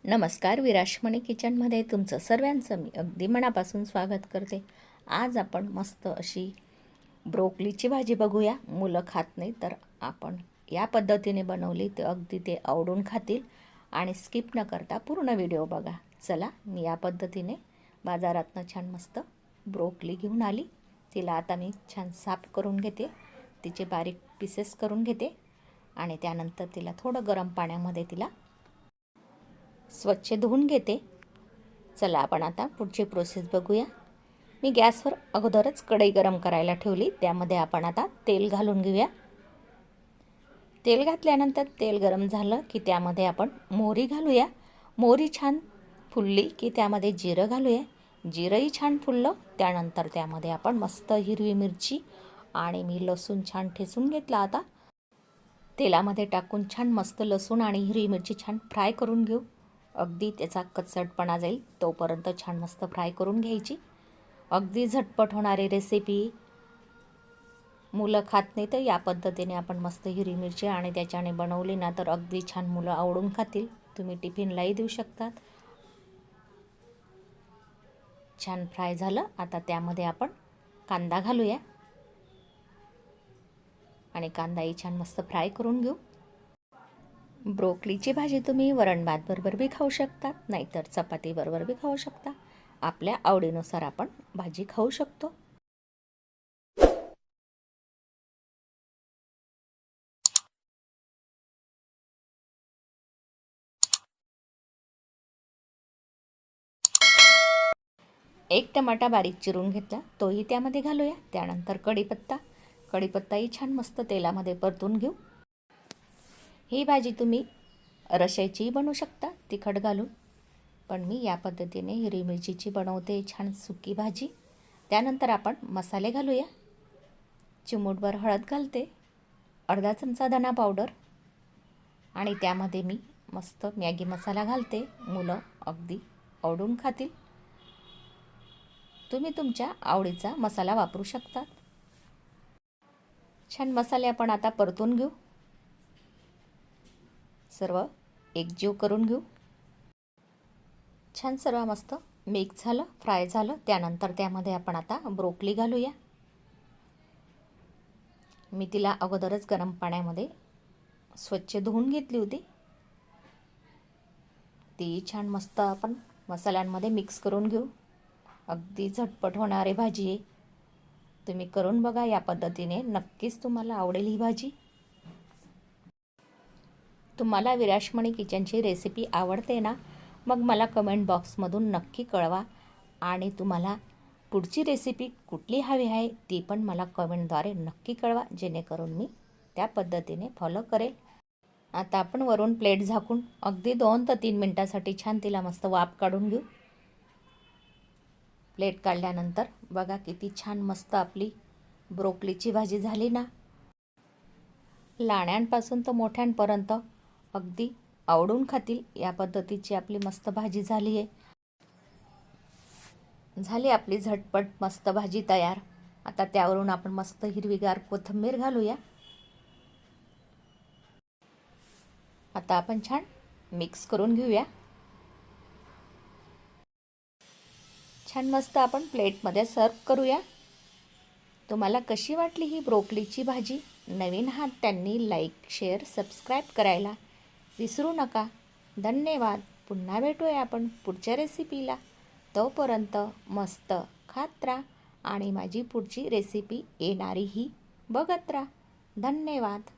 नमस्कार, विराश्मणी किचनमध्ये तुमचं सर्वांचं मी अगदी मनापासून स्वागत करते। आज आपण मस्त अशी ब्रोकलीची भाजी बघूया। मुलं खात नाही तर आपण या पद्धतीने बनवली तर अगदी ते आवडून खातील आणि स्किप न करता पूर्ण व्हिडिओ बघा। चला, मी या पद्धतीने बाजारातनं छान मस्त ब्रोकली घेऊन आली। तिला आता मी छान साफ करून घेते, तिचे बारीक पीसेस करून घेते आणि त्यानंतर तिला थोडं गरम पाण्यामध्ये तिला स्वच्छ धुवून घेते। चला, आपण आता पुढची प्रोसेस बघूया। मी गॅसवर अगोदरच कढई गरम करायला ठेवली, त्यामध्ये आपण आता तेल घालून घेऊया। तेल घातल्यानंतर तेल गरम झालं की त्यामध्ये आपण मोहरी घालूया। मोहरी छान फुलली की त्यामध्ये जिरं घालूया। जिरंही छान फुललं त्यानंतर त्यामध्ये आपण मस्त हिरवी मिरची आणि मी लसूण छान ठेचून घेतला। आता तेलामध्ये टाकून छान मस्त लसूण आणि हिरवी मिरची छान फ्राय करून घेऊ। अगदी त्याचा कच्चटपणा जाईल तोपर्यंत छान मस्त फ्राय करून घ्यायची। अगदी झटपट होणारी रेसिपी, मुलं खात नाही तर या पद्धतीने आपण मस्त हिरवी मिरची आणि त्याच्याने बनवली ना तर अगदी छान मुलं आवडून खातील। तुम्ही टिफिनलाही देऊ शकतात। छान फ्राय झालं, आता त्यामध्ये आपण कांदा घालूया आणि कांदाही छान मस्त फ्राय करून घेऊ। ब्रोकलीची भाजी तुम्ही वरण भात बरोबर बी खाऊ शकता, नाहीतर चपाती बरोबर बी खाऊ शकता। आपल्या आवडीनुसार आपण भाजी खाऊ शकतो। एक टमाटा बारीक चिरून घेतला, तोही त्यामध्ये घालूया। त्यानंतर कढीपत्ताही छान मस्त तेलामध्ये परतून घेऊ। ही भाजी तुम्ही रश्याची बनवू शकता तिखट घालून, पण मी या पद्धतीने हिरवी मिरचीची बनवते, छान सुकी भाजी। त्यानंतर आपण मसाले घालूया। चिमूटभर हळद घालते, अर्धा चमचा धना पावडर आणि त्यामध्ये मी मस्त मॅगी मसाला घालते। मुलं अगदी आवडून खातील। तुम्ही तुमच्या आवडीचा मसाला वापरू शकता। छान मसाले आपण आता परतून घेऊ, सर्व एकजीव करून घेऊ। छान सर्व मस्त मिक्स झालं, फ्राय झालं, त्यानंतर त्यामध्ये आपण आता ब्रोकली घालूया। मी तिला अगोदरच गरम पाण्यामध्ये स्वच्छ धुवून घेतली होती। ती छान मस्त आपण मसाल्यांमध्ये मिक्स करून घेऊ। अगदी झटपट होणारी भाजी आहे, तुम्ही करून बघा या पद्धतीने, नक्कीच तुम्हाला आवडेल ही भाजी। तुम्हाला विराश्मणी किचनची रेसिपी आवडते ना, मग मला कमेंट बॉक्समधून नक्की कळवा आणि तुम्हाला पुढची रेसिपी कुठली हवी आहे ती पण मला कमेंटद्वारे नक्की कळवा, जेणेकरून मी त्या पद्धतीने फॉलो करेल। आता आपण वरून प्लेट झाकून अगदी 2 ते 3 मिनिटांसाठी छान तिला मस्त वाफ काढून घेऊ। प्लेट काढल्यानंतर बघा किती छान मस्त आपली ब्रोकलीची भाजी झाली ना। लहानांपासून तर मोठ्यांपर्यंत अगदी आवडून खातील या पद्धतीची आपली मस्त भाजी झाली आहे। झाली आपली झटपट मस्त भाजी तयार। आता त्यावरून आपण मस्त हिरवीगार कोथिंबीर घालूया। आता आपण छान मिक्स करून घेऊया। छान मस्त आपण प्लेटमध्ये सर्व करूया। तुम्हाला कशी वाटली ही ब्रोकलीची भाजी? नवीन आहात त्यांनी लाईक, शेअर, सबस्क्राईब करायला विसरू नका। धन्यवाद। पुन्हा भेटूया आपण पुढच्या रेसिपीला। तोपर्यंत मस्त खात राहा आणि माझी पुढची रेसिपी येणारीही बघत राहा। धन्यवाद।